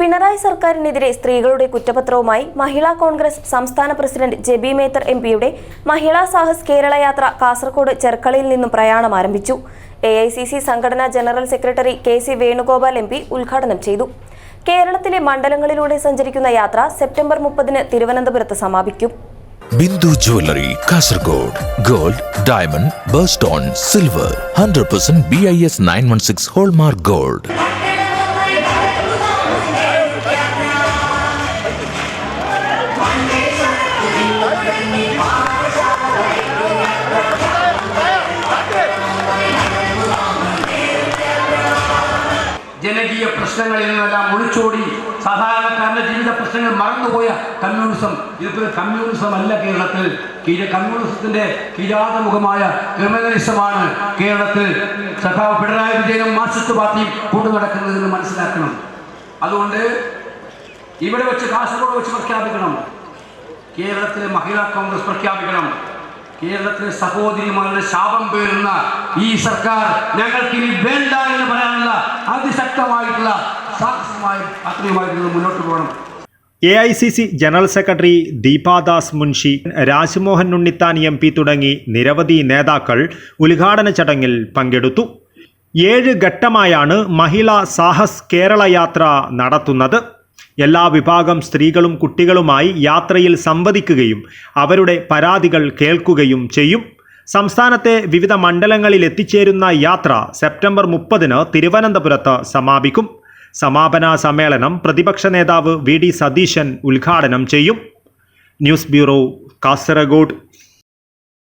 പിണറായി സർക്കാരിനെതിരെ സ്ത്രീകളുടെ കുറ്റപത്രവുമായി മഹിളാ കോൺഗ്രസ് സംസ്ഥാന പ്രസിഡന്റ് ജെബി മേത്തർ എംപിയുടെ മഹിളാ സാഹസ് കേരള യാത്ര കാസർഗോഡ് ചെർക്കളയിൽ നിന്നും പ്രയാണം ആരംഭിച്ചു. AICC സംഘടനാ general secretary KC Venugopal MP ഉദ്ഘാടനം ചെയ്തു. കേരളത്തിലെ മണ്ഡലങ്ങളിലൂടെ സഞ്ചരിക്കുന്ന യാത്ര സെപ്റ്റംബർ 30-ന് തിരുവനന്തപുരത്ത് സമാപിക്കും. Bindu jewellery Kasaragod. Gold, diamond, birthstone, silver 100% BIS 916 hallmark gold. ജനകീയ പ്രശ്നങ്ങളിൽ നിന്നെല്ലാം ഒളിച്ചോടി സാധാരണക്കാരന്റെ ജീവിത പ്രശ്നങ്ങൾ മറന്നുപോയ കമ്മ്യൂണിസം, ഇതിപ്പോൾ കമ്മ്യൂണിസം അല്ല കേരളത്തിൽ. കമ്മ്യൂണിസത്തിന്റെ കിരാതമുഖമായ ക്രിമിനലിസമാണ് കേരളത്തിൽ സഖാവ് പിണറായി വിജയനും മാർക്സിസ്റ്റ് പാർട്ടിയും കൊണ്ടു നടക്കുന്നതെന്ന് മനസ്സിലാക്കണം. അതുകൊണ്ട് ഇവിടെ വെച്ച് കാസർഗോഡ് വെച്ച് പ്രഖ്യാപിക്കണം, കേരളത്തിലെ മഹിളാ കോൺഗ്രസ് പ്രഖ്യാപിക്കണം, കേരളത്തിലെ സഹോദരിമാരുടെ ശാപം പേറുന്ന ഈ സർക്കാർ ഞങ്ങൾക്ക് ഇനി വേണ്ട എന്ന് പറയാനുള്ള അതിശക്തമായിട്ടുള്ള സാഹസമായ പദ്ധതിയുമായിട്ട് മുന്നോട്ട് പോകണം. AICC general secretary Deepa Das Munshi, Rajmohan Unnithan MP തുടങ്ങി നിരവധി നേതാക്കൾ ഉദ്ഘാടന ചടങ്ങിൽ പങ്കെടുത്തു. 7 ഘട്ടമായാണ് മഹിളാ സാഹസ് കേരള യാത്ര നടത്തുന്നത്. എല്ലാ വിഭാഗം സ്ത്രീകളും കുട്ടികളുമായി യാത്രയിൽ സംവദിക്കുകയും അവരുടെ പരാതികൾ കേൾക്കുകയും ചെയ്യും. സംസ്ഥാനത്തെ വിവിധ മണ്ഡലങ്ങളിൽ എത്തിച്ചേരുന്ന യാത്ര സെപ്റ്റംബർ 30-ന് തിരുവനന്തപുരത്ത് സമാപിക്കും. സമാപന സമ്മേളനം പ്രതിപക്ഷ നേതാവ് VD സതീശൻ ഉദ്ഘാടനം ചെയ്യും. News bureau, Kasaragod.